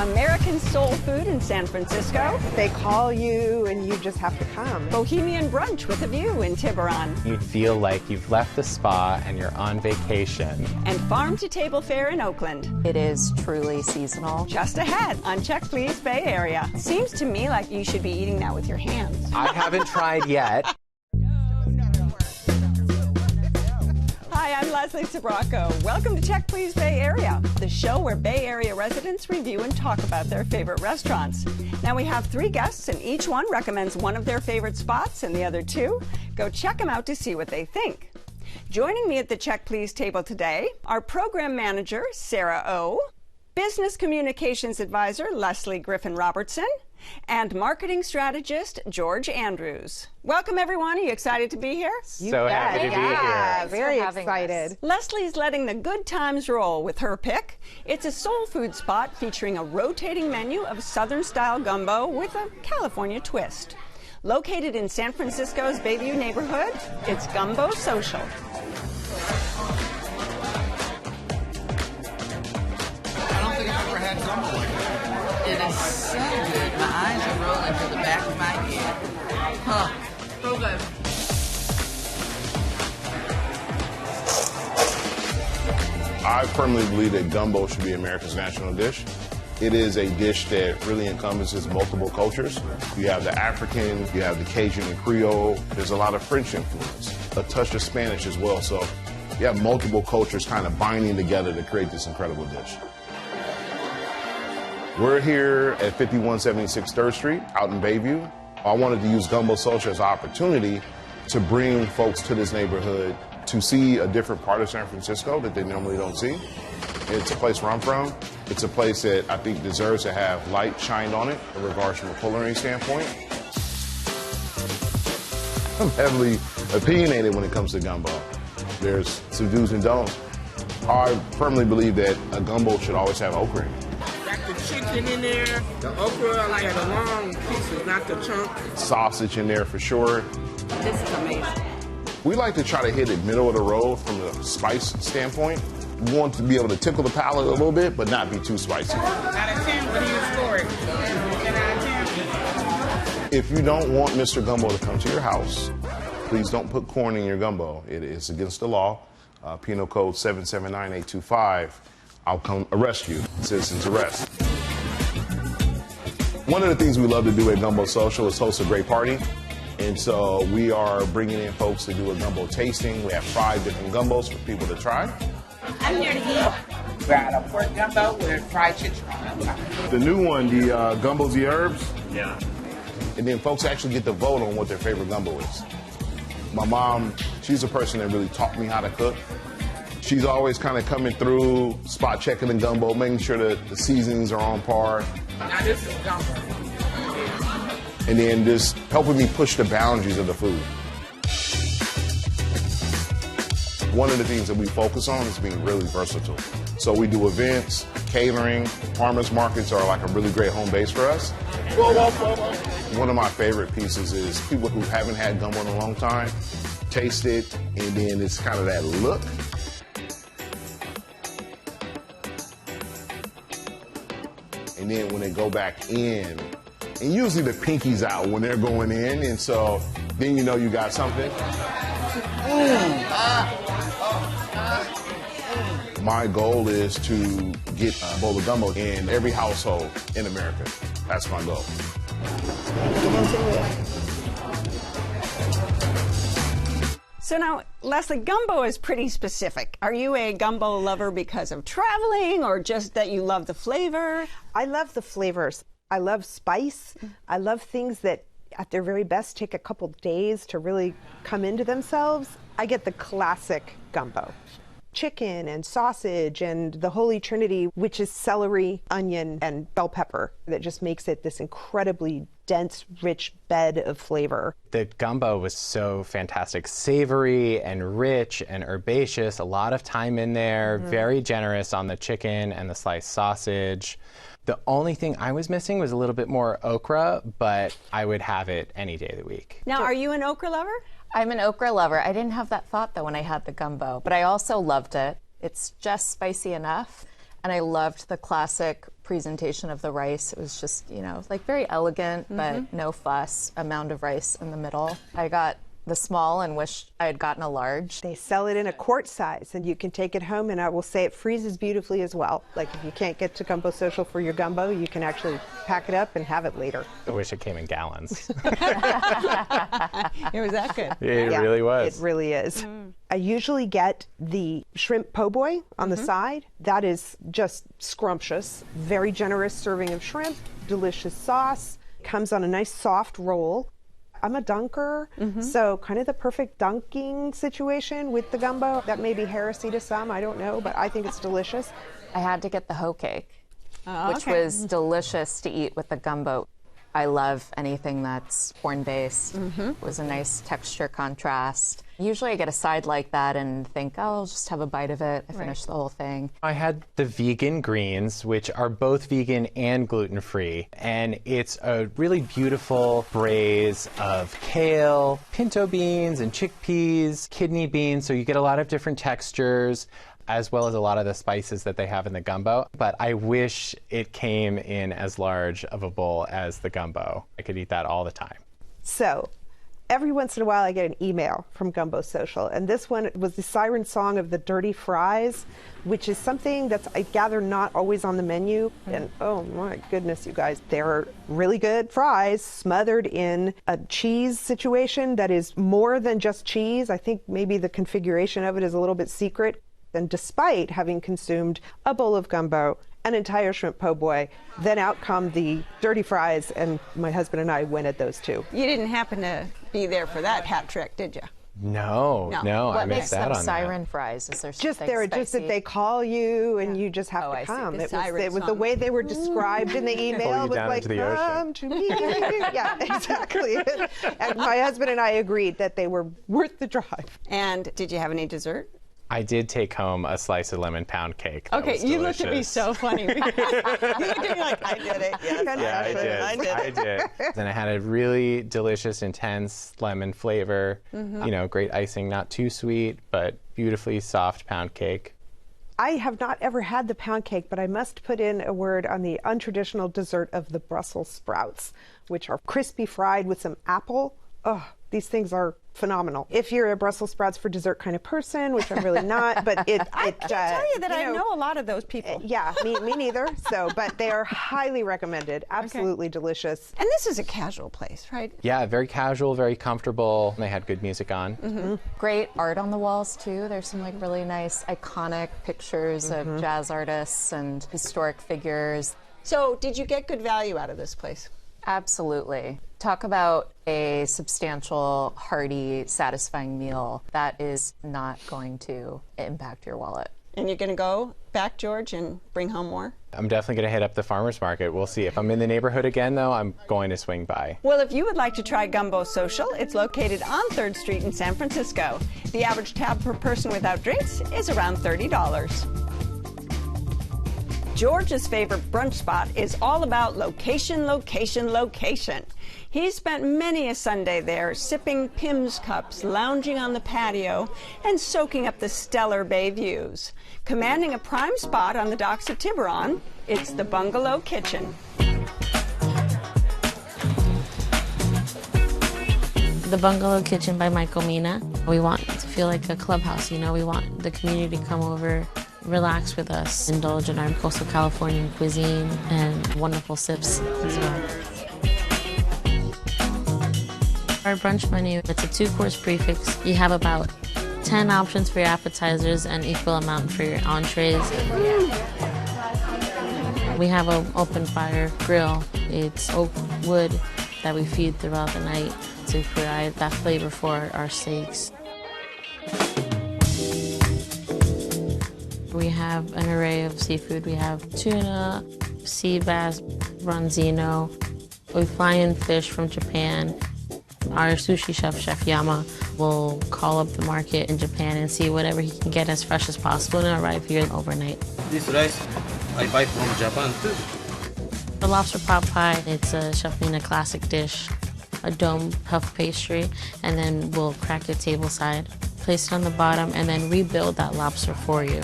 American soul food in San Francisco. They call you and you just have to come. Bohemian brunch with a view in Tiburon. You feel like you've left the spa and you're on vacation. And farm-to-table fare in Oakland. It is truly seasonal. Just ahead on Check Please Bay Area. Seems to me like you should be eating that with your hands. I haven't tried yet. Hi, I'm Leslie Sabrocco. Welcome to Check Please Bay Area, the show where Bay Area residents review and talk about their favorite restaurants. Now we have 3 guests and each one recommends one of their favorite spots and the other 2 go check them out to see what they think. Joining me at the Check Please table today are program manager Sarah O, business communications advisor Leslie Griffin Robertson, and marketing strategist George Andrews. Welcome everyone. Are you excited to be here? So happy to be here. Very excited. Leslie's letting the good times roll with her pick. It's a soul food spot featuring a rotating menu of Southern style gumbo with a California twist. Located in San Francisco's Bayview neighborhood, it's Gumbo Social. I don't think I've ever had gumbo like that. It is so good. My eyes are rolling to the back of my head. Huh. So good. I firmly believe that gumbo should be America's national dish. It is a dish that really encompasses multiple cultures. You have the African, you have the Cajun and Creole. There's a lot of French influence, a touch of Spanish as well. So you have multiple cultures kind of binding together to create this incredible dish. We're here at 5176 3rd Street out in Bayview. I wanted to use Gumbo Social as an opportunity to bring folks to this neighborhood to see a different part of San Francisco that they normally don't see. It's a place where I'm from. It's a place that I think deserves to have light shined on it in regards from a culinary standpoint. I'm heavily opinionated when it comes to gumbo. There's some do's and don'ts. I firmly believe that a gumbo should always have okra in it. Got the chicken in there, the okra, I like the long pieces, not the chunk. Sausage in there for sure. This is amazing. We like to try to hit it middle of the road from the spice standpoint. We want to be able to tickle the palate a little bit, but not be too spicy. Out of 10, what do you score it? 10 out of 10? If you don't want Mr. Gumbo to come to your house, please don't put corn in your gumbo. It is against the law. Penal Code 779825. I'll come arrest you. Citizens arrest. One of the things we love to do at Gumbo Social is host a great party. And so we are bringing in folks to do a gumbo tasting. We have 5 different gumbos for people to try. I'm here to eat. Got a pork gumbo with fried chicken. The new one, the Gumbos the Herbs. Yeah. And then folks actually get to vote on what their favorite gumbo is. My mom, she's a person that really taught me how to cook. She's always kind of coming through, spot checking the gumbo, making sure that the seasonings are on par. Now this is gumbo. And then just helping me push the boundaries of the food. One of the things that we focus on is being really versatile. So we do events, catering, farmers markets are like a really great home base for us. One of my favorite pieces is people who haven't had gumbo in a long time, taste it, and then it's kind of that look. And then when they go back in, and usually the pinky's out when they're going in, and so then you know you got something. My goal is to get a bowl of gumbo in every household in America. That's my goal. So now, Leslie, gumbo is pretty specific. Are you a gumbo lover because of traveling or just that you love the flavor? I love the flavors. I love spice. I love things that at their very best take a couple days to really come into themselves. I get the classic gumbo. Chicken and sausage and the holy trinity, which is celery, onion, and bell pepper, that just makes it this incredibly dense, rich bed of flavor. The gumbo was so fantastic, savory and rich and herbaceous, a lot of thyme in there, very generous on the chicken and the sliced sausage. The only thing I was missing was a little bit more okra, but I would have it any day of the week. Now, are you an okra lover? I'm an okra lover. I didn't have that thought though when I had the gumbo, but I also loved it. It's just spicy enough. And I loved the classic presentation of the rice. It was just, like very elegant, but no fuss, a mound of rice in the middle. I got the small and wished I had gotten a large. They sell it in a quart size, and you can take it home, and I will say it freezes beautifully as well. Like if you can't get to Gumbo Social for your gumbo, you can actually pack it up and have it later. I wish it came in gallons. It was that good. It really was. It really is. I usually get the shrimp po' boy on the side. That is just scrumptious. Very generous serving of shrimp, delicious sauce, comes on a nice soft roll. I'm a dunker, so kind of the perfect dunking situation with the gumbo. That may be heresy to some, I don't know, but I think it's delicious. I had to get the hoe cake, which was delicious to eat with the gumbo. I love anything that's corn-based. It was a nice texture contrast. Usually I get a side like that and think, oh, I'll just have a bite of it. I finished the whole thing. I had the vegan greens, which are both vegan and gluten-free. And it's a really beautiful braise of kale, pinto beans, and chickpeas, kidney beans. So you get a lot of different textures, as well as a lot of the spices that they have in the gumbo. But I wish it came in as large of a bowl as the gumbo. I could eat that all the time. So every once in a while I get an email from Gumbo Social, and this one was the siren song of the dirty fries, which is something that's, I gather, not always on the menu. And oh my goodness, you guys, they're really good fries smothered in a cheese situation that is more than just cheese. I think maybe the configuration of it is a little bit secret. And despite having consumed a bowl of gumbo, an entire shrimp po' boy, then out come the dirty fries, and my husband and I went at those two. You didn't happen to be there for that hat trick, did you? No, I missed out on that. Siren fries? Is there just something just that they call you and you just have to come. It was the way they were described in the email. Pull you down was like, into the ocean. come to me. Yeah, exactly. And my husband and I agreed that they were worth the drive. And did you have any dessert? I did take home a slice of lemon pound cake. Okay, you looked at me so funny. You looked at me like, I did it. Yes, yeah, I did. And it had a really delicious, intense lemon flavor. Great icing, not too sweet, but beautifully soft pound cake. I have not ever had the pound cake, but I must put in a word on the untraditional dessert of the Brussels sprouts, which are crispy fried with some apple. Oh, these things are phenomenal. If you're a Brussels sprouts for dessert kind of person, which I'm really not, but I can tell you that I know a lot of those people. Yeah, me neither. But they are highly recommended. Absolutely delicious. And this is a casual place, right? Yeah, very casual, very comfortable. They had good music on. Great art on the walls too. There's some really nice iconic pictures of jazz artists and historic figures. So did you get good value out of this place? Absolutely. Talk about a substantial, hearty, satisfying meal that is not going to impact your wallet. And you're going to go back, George, and bring home more? I'm definitely going to hit up the farmer's market. We'll see. If I'm in the neighborhood again, though, I'm going to swing by. Well, if you would like to try Gumbo Social, it's located on 3rd Street in San Francisco. The average tab per person without drinks is around $30. George's favorite brunch spot is all about location, location, location. He's spent many a Sunday there, sipping Pimm's cups, lounging on the patio, and soaking up the stellar bay views. Commanding a prime spot on the docks of Tiburon, it's the Bungalow Kitchen. The Bungalow Kitchen by Michael Mina. We want to feel like a clubhouse, we want the community to come over, relax with us, indulge in our coastal Californian cuisine and wonderful sips as well. Our brunch menu, it's a 2-course prefix. You have about 10 options for your appetizers and equal amount for your entrees. We have an open fire grill. It's oak wood that we feed throughout the night to provide that flavor for our steaks. We have an array of seafood. We have tuna, sea bass, branzino. We fly in fish from Japan. Our sushi chef, Chef Yama, will call up the market in Japan and see whatever he can get as fresh as possible and arrive here overnight. This rice I buy from Japan too. The lobster pot pie, it's a Chef Mina classic dish, a dome puff pastry, and then we'll crack it table side, place it on the bottom, and then rebuild that lobster for you.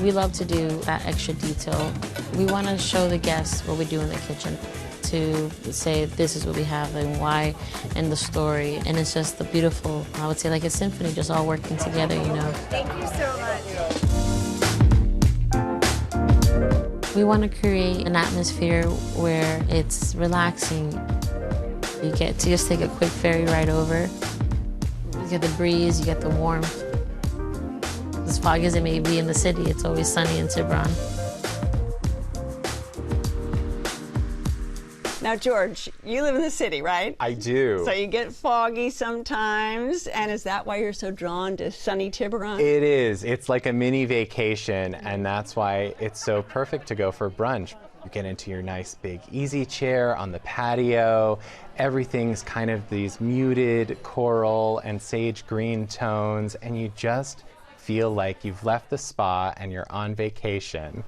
We love to do that extra detail. We want to show the guests what we do in the kitchen, to say this is what we have and why, and the story. And it's just the beautiful, I would say like a symphony, just all working together, you know. Thank you so much. We want to create an atmosphere where it's relaxing. You get to just take a quick ferry ride over. You get the breeze, you get the warmth. As foggy as it may be in the city, it's always sunny in Tiburon. Now, George, you live in the city, right? I do. So you get foggy sometimes, and is that why you're so drawn to sunny Tiburon? It is. It's like a mini vacation, and that's why it's so perfect to go for brunch. You get into your nice big easy chair on the patio. Everything's kind of these muted coral and sage green tones, and you just feel like you've left the spa and you're on vacation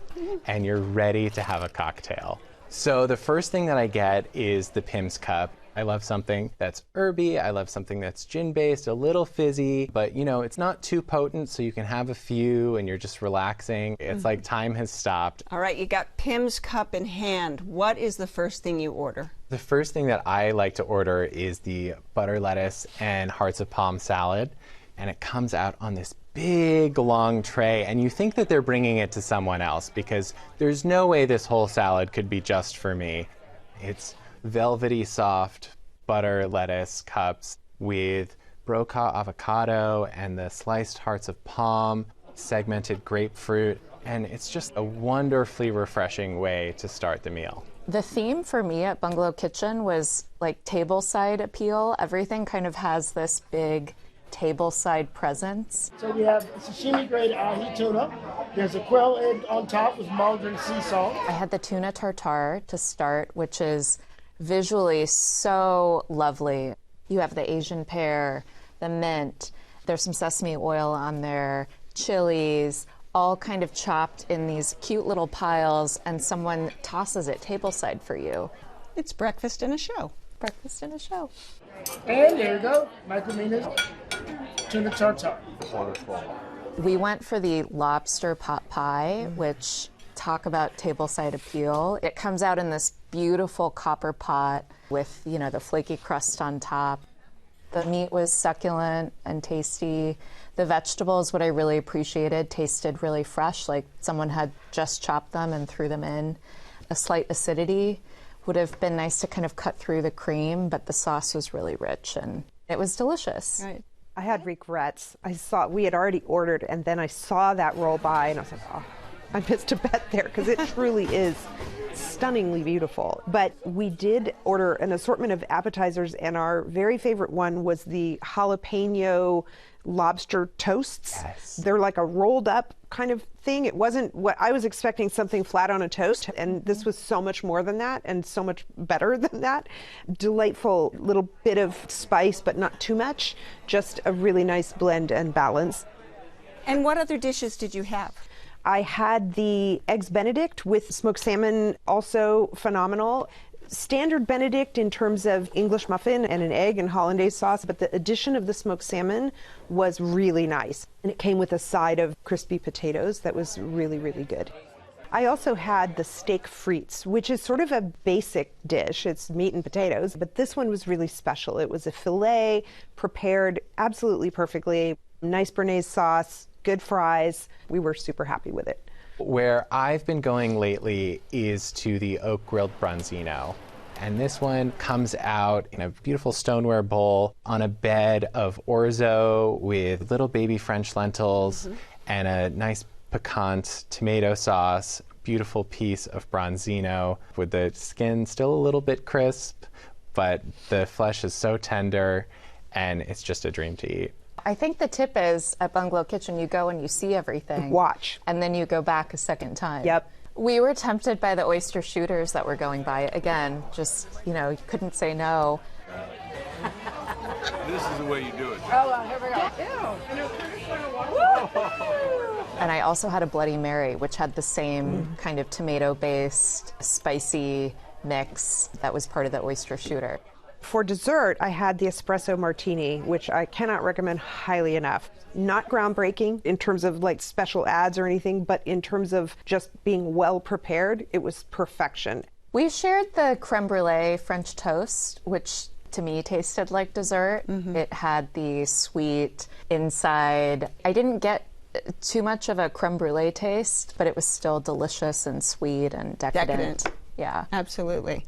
and you're ready to have a cocktail. So the first thing that I get is the Pim's cup. I love something that's herby. I love something that's gin-based, a little fizzy, but you know, it's not too potent, so you can have a few and you're just relaxing. It's like time has stopped. All right, you got Pim's cup in hand. What is the first thing you order? The first thing that I like to order is the butter lettuce and hearts of palm salad, and it comes out on this big long tray, and you think that they're bringing it to someone else because there's no way this whole salad could be just for me. It's velvety soft butter lettuce cups with broca avocado and the sliced hearts of palm, segmented grapefruit, and it's just a wonderfully refreshing way to start the meal. The theme for me at Bungalow Kitchen was like tableside appeal. Everything kind of has this big tableside presence. So we have sashimi grade ahi tuna. There's a quail egg on top with margarine sea salt. I had the tuna tartare to start, which is visually so lovely. You have the Asian pear, the mint, there's some sesame oil on there, chilies, all kind of chopped in these cute little piles, and someone tosses it tableside for you. It's breakfast in a show. Breakfast in a show. And there you go, Michael Mina's tuna tartare. We went for the lobster pot pie, which talk about tableside appeal. It comes out in this beautiful copper pot with, you know, the flaky crust on top. The meat was succulent and tasty. The vegetables, what I really appreciated, tasted really fresh, like someone had just chopped them and threw them in. A slight acidity. Would have been nice to kind of cut through the cream, but the sauce was really rich and it was delicious. Right. I had regrets. I saw we had already ordered, and then I saw that roll by, and I was like, oh, I missed a bet there, because it truly is stunningly beautiful. But we did order an assortment of appetizers, and our very favorite one was the jalapeno lobster toasts. Yes. They're like a rolled up kind of thing. It wasn't what I was expecting, something flat on a toast, and this was so much more than that and so much better than that. Delightful little bit of spice, but not too much. Just a really nice blend and balance. And what other dishes did you have? I had the Eggs Benedict with smoked salmon, also phenomenal. Standard Benedict in terms of English muffin and an egg and hollandaise sauce, but the addition of the smoked salmon was really nice. And it came with a side of crispy potatoes that was really, really good. I also had the steak frites, which is sort of a basic dish. It's meat and potatoes, but this one was really special. It was a filet prepared absolutely perfectly, nice béarnaise sauce, good fries. We were super happy with it. Where I've been going lately is to the oak grilled branzino. And this one comes out in a beautiful stoneware bowl on a bed of orzo with little baby French lentils and a nice piquant tomato sauce, beautiful piece of branzino with the skin still a little bit crisp, but the flesh is so tender and it's just a dream to eat. I think the tip is at Bungalow Kitchen, you go and you see everything. Watch. And then you go back a second time. Yep. We were tempted by the oyster shooters that were going by. Again, just, you know, you couldn't say no. This is the way you do it. Oh, here we go. And I also had a Bloody Mary, which had the same kind of tomato-based, spicy mix that was part of the oyster shooter. For dessert, I had the espresso martini, which I cannot recommend highly enough. Not groundbreaking in terms of like special ads or anything, but in terms of just being well prepared, it was perfection. We shared the crème brûlée French toast, which to me tasted like dessert. It had the sweet inside. I didn't get too much of a crème brûlée taste, but it was still delicious and sweet and decadent. Yeah. Absolutely.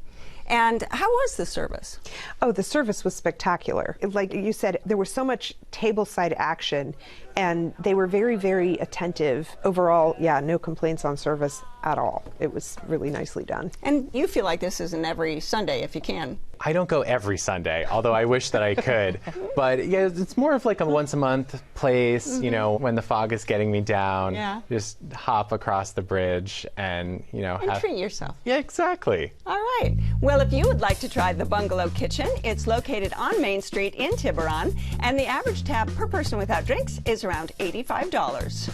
And how was the service? Oh, the service was spectacular. Like you said, there was so much tableside action, and they were very, very attentive. Overall, yeah, no complaints on service at all. It was really nicely done. And you feel like this isn't every Sunday if you can. I don't go every Sunday, although I wish that I could. But yeah, it's more of like a once a month place, you know, when the fog is getting me down. Yeah. Just hop across the bridge and, you know, And treat yourself. Yeah, exactly. All right. Well, if you would like to try the Bungalow Kitchen, it's located on Main Street in Tiburon, and the average tab per person without drinks is around $85.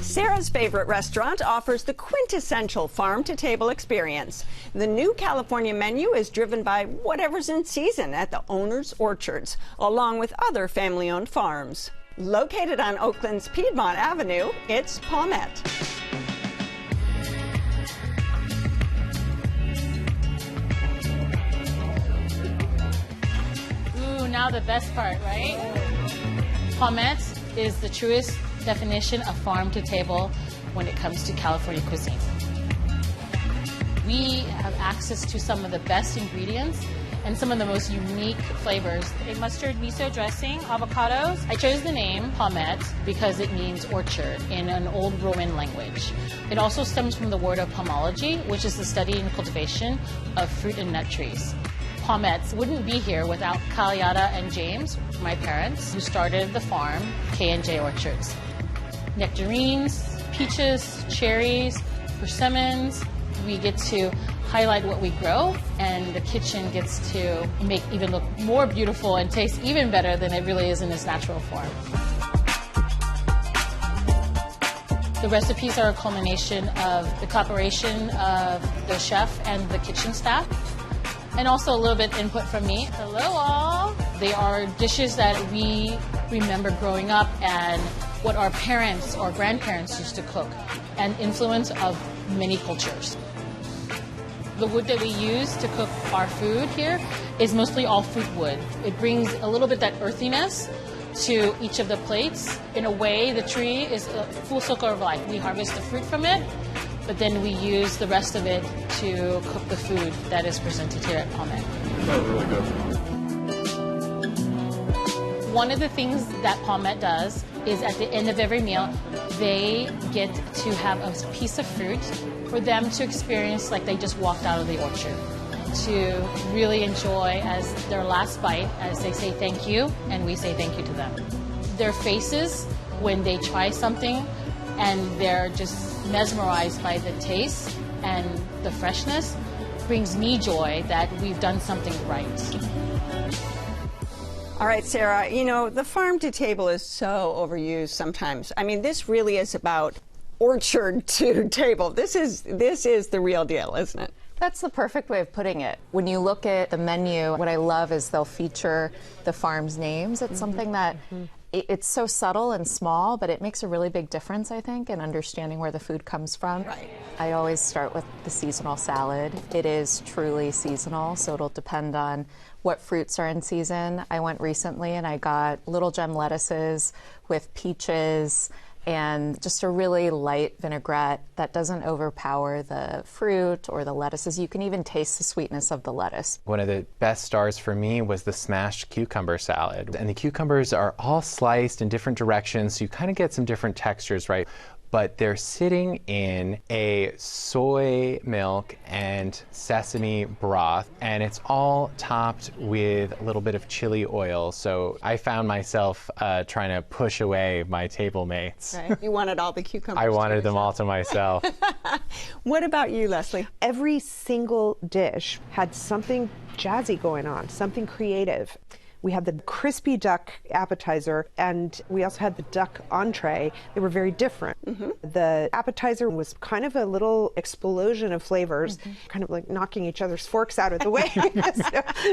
Sarah's favorite restaurant offers the quintessential farm-to-table experience. The new California menu is driven by whatever's in season at the owner's orchards, along with other family-owned farms. Located on Oakland's Piedmont Avenue, it's Pomet. Ooh, now the best part, right? Pomet is the truest definition of farm to table when it comes to California cuisine. We have access to some of the best ingredients and some of the most unique flavors. A mustard miso dressing, avocados. I chose the name Pomet because it means orchard in an old Roman language. It also stems from the word of pomology, which is the study and cultivation of fruit and nut trees. Pomets wouldn't be here without Kalyada and James, my parents, who started the farm, K&J Orchards. Nectarines, peaches, cherries, persimmons. We get to highlight what we grow, and the kitchen gets to make even look more beautiful and taste even better than it really is in its natural form. The recipes are a culmination of the cooperation of the chef and the kitchen staff, and also a little bit input from me. Hello all! They are dishes that we remember growing up and what our parents or grandparents used to cook, and influence of many cultures. The wood that we use to cook our food here is mostly all fruit wood. It brings a little bit that earthiness to each of the plates. In a way, the tree is a full circle of life. We harvest the fruit from it, but then we use the rest of it to cook the food that is presented here at Pomet. That was really good. One of the things that Pomet does is at the end of every meal, they get to have a piece of fruit for them to experience like they just walked out of the orchard, to really enjoy as their last bite as they say thank you and we say thank you to them. Their faces when they try something and they're just mesmerized by the taste and the freshness brings me joy that we've done something right. All right, Sarah, you know, the farm to table is so overused sometimes. I mean, this really is about orchard to table. This is the real deal, isn't it? That's the perfect way of putting it. When you look at the menu, what I love is they'll feature the farm's names. It's something that it's so subtle and small, but it makes a really big difference, I think, in understanding where the food comes from. Right. I always start with the seasonal salad. It is truly seasonal, so it'll depend on what fruits are in season. I went recently and I got little gem lettuces with peaches and just a really light vinaigrette that doesn't overpower the fruit or the lettuces. You can even taste the sweetness of the lettuce. One of the best stars for me was the smashed cucumber salad. And the cucumbers are all sliced in different directions, so you kind of get some different textures, right? But they're sitting in a soy milk and sesame broth, and it's all topped with a little bit of chili oil. So I found myself trying to push away my table mates. Right. You wanted all the cucumbers. I wanted them all to myself. What about you, Leslie? Every single dish had something jazzy going on, something creative. We had the crispy duck appetizer, and we also had the duck entree. They were very different. The appetizer was kind of a little explosion of flavors, kind of like knocking each other's forks out of the way.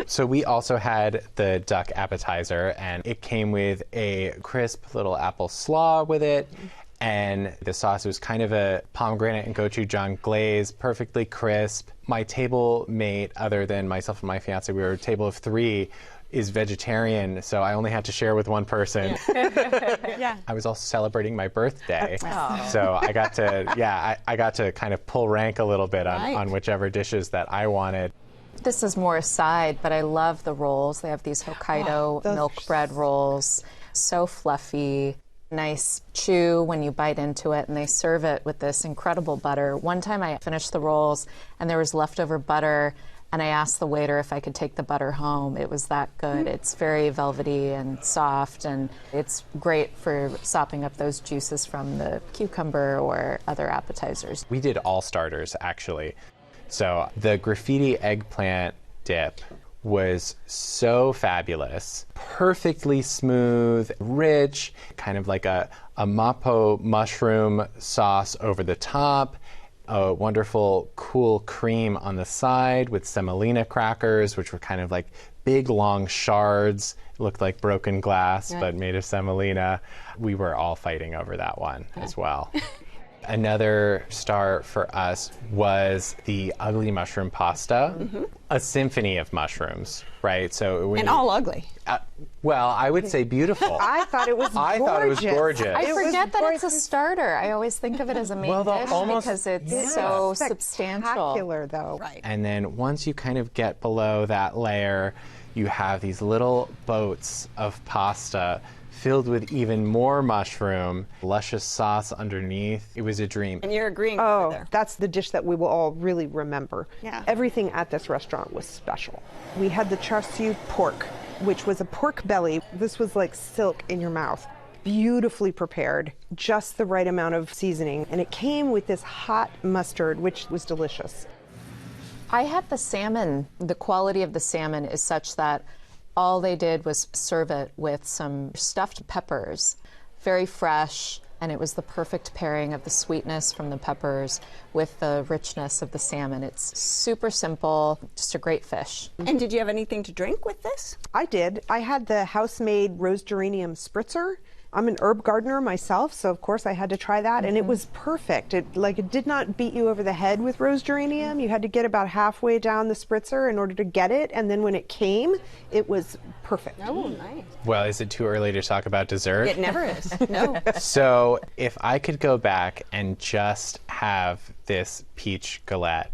So we also had the duck appetizer, and it came with a crisp little apple slaw with it. And the sauce was kind of a pomegranate and gochujang glaze, perfectly crisp. My table mate, other than myself and my fiance, we were a table of 3, is vegetarian, so I only had to share with one person. Yeah. I was also celebrating my birthday, so I got to, I got to kind of pull rank a little bit on whichever dishes that I wanted. This is more a side, but I love the rolls. They have these Hokkaido milk bread rolls, so fluffy. Nice chew when you bite into it, and they serve it with this incredible butter. One time I finished the rolls and there was leftover butter, and I asked the waiter if I could take the butter home. It was that good. It's very velvety and soft, and it's great for sopping up those juices from the cucumber or other appetizers. We did all starters, actually. So the graffiti eggplant dip was so fabulous, perfectly smooth, rich, kind of like a mapo mushroom sauce over the top, a wonderful cool cream on the side with semolina crackers, which were kind of like big long shards. It looked like broken glass, but made of semolina. We were all fighting over that one as well. Another star for us was the ugly mushroom pasta, a symphony of mushrooms, right? So and all ugly. Well, I would say beautiful. I thought it was gorgeous. I thought it was gorgeous. I forget that it's a starter. I always think of it as a main dish because it's so substantial. Spectacular, though. Right. And then once you kind of get below that layer, you have these little boats of pasta filled with even more mushroom, luscious sauce underneath. It was a dream. And you're agreeing Oh, there. that's the dish that we will all really remember. Yeah. Everything at this restaurant was special. We had the char siu pork, which was a pork belly. This was like silk in your mouth. Beautifully prepared, just the right amount of seasoning. And it came with this hot mustard, which was delicious. I had the salmon. The quality of the salmon is such that all they did was serve it with some stuffed peppers, very fresh, and it was the perfect pairing of the sweetness from the peppers with the richness of the salmon. It's super simple, just a great fish. And did you have anything to drink with this? I did. I had the house-made rose geranium spritzer. I'm an herb gardener myself, so of course I had to try that, and it was perfect. It did not beat you over the head with rose geranium. You had to get about halfway down the spritzer in order to get it, and then when it came, it was perfect. Oh, nice. Well, is it too early to talk about dessert? It never is. No. So if I could go back and just have this peach galette,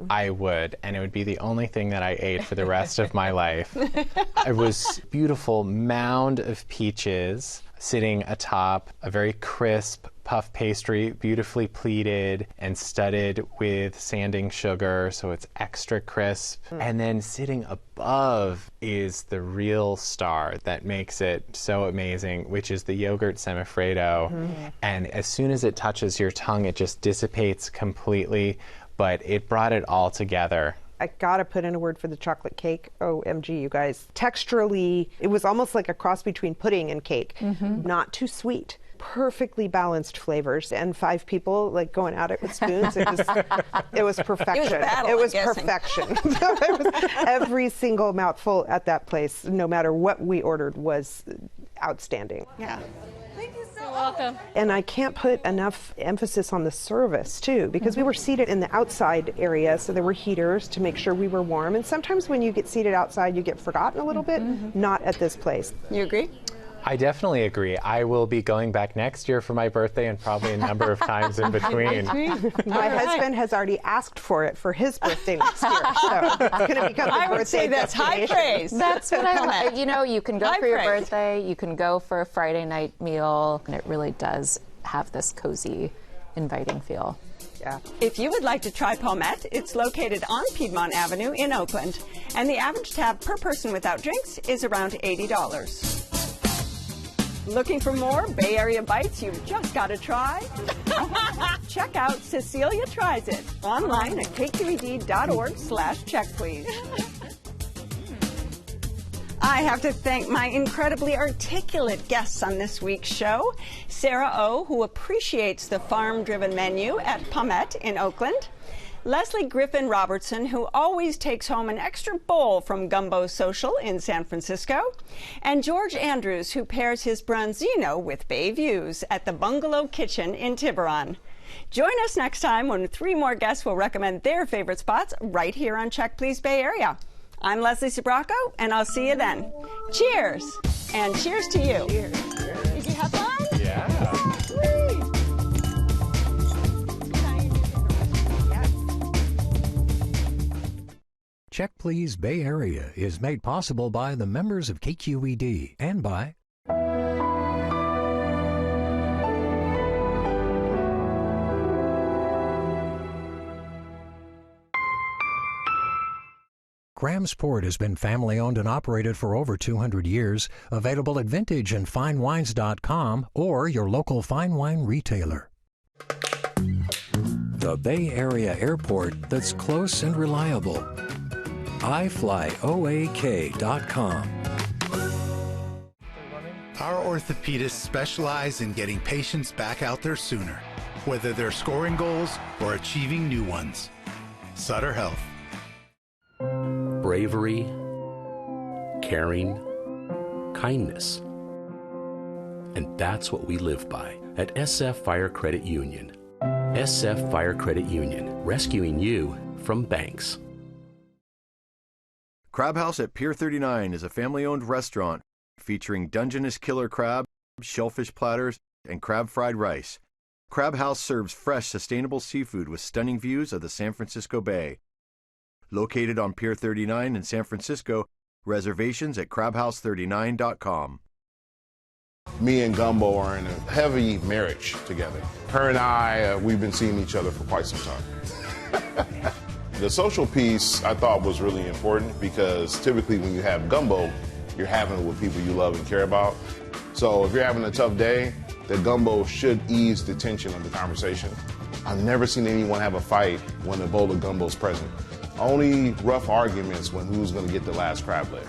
I would, and it would be the only thing that I ate for the rest of my life. It was a beautiful mound of peaches sitting atop a very crisp puff pastry, beautifully pleated and studded with sanding sugar, so it's extra crisp. And then sitting above is the real star that makes it so amazing, which is the yogurt semifreddo. And as soon as it touches your tongue, it just dissipates completely, but it brought it all together. I gotta put in a word for the chocolate cake. OMG, you guys. Texturally, it was almost like a cross between pudding and cake. Not too sweet. Perfectly balanced flavors, and 5 people like going at it with spoons. It was perfection. It was a battle, It was I'm guessing. perfection. It was every single mouthful at that place, no matter what we ordered, was outstanding. Yeah. You're welcome. And I can't put enough emphasis on the service, too, because we were seated in the outside area, so there were heaters to make sure we were warm. And sometimes when you get seated outside, you get forgotten a little bit. Not at this place. You agree? I definitely agree. I will be going back next year for my birthday and probably a number of times in between. My husband has already asked for it for his birthday next year, so it's going to become the I would birthday say that's high destination. praise. That's what I like. You know, you can go High for your praise. birthday, you can go for a Friday night meal, and it really does have this cozy, inviting feel. Yeah. If you would like to try Pomet, it's located on Piedmont Avenue in Oakland, and the average tab per person without drinks is around $80. Looking for more Bay Area bites you've just got to try? Check out Cecilia Tries It online at KQED.org/check, please. I have to thank my incredibly articulate guests on this week's show. Sarah O, who appreciates the farm-driven menu at Pomet in Oakland. Leslie Griffin Robertson, who always takes home an extra bowl from Gumbo Social in San Francisco. And George Andrews, who pairs his branzino with bay views at the Bungalow Kitchen in Tiburon. Join us next time when 3 more guests will recommend their favorite spots right here on Check Please Bay Area. I'm Leslie Sbrocco, and I'll see you then. Cheers! And cheers to you. Cheers. Did you have fun? Yeah. Check Please Bay Area is made possible by the members of KQED and by Crème Sport has been family-owned and operated for over 200 years, available at vintage and finewines.com or your local fine wine retailer. The Bay Area airport that's close and reliable. iFlyOAK.com. Our orthopedists specialize in getting patients back out there sooner, whether they're scoring goals or achieving new ones. Sutter Health. Bravery, caring, kindness. And that's what we live by at SF Fire Credit Union. SF Fire Credit Union, rescuing you from banks. Crab House at Pier 39 is a family-owned restaurant featuring Dungeness killer crab, shellfish platters, and crab fried rice. Crab House serves fresh, sustainable seafood with stunning views of the San Francisco Bay. Located on Pier 39 in San Francisco, reservations at crabhouse39.com. Me and Gumbo are in a heavy marriage together. Her and I, we've been seeing each other for quite some time. The social piece I thought was really important because typically when you have gumbo, you're having it with people you love and care about. So if you're having a tough day, the gumbo should ease the tension of the conversation. I've never seen anyone have a fight when a bowl of gumbo is present. Only rough arguments when who's going to get the last crab leg.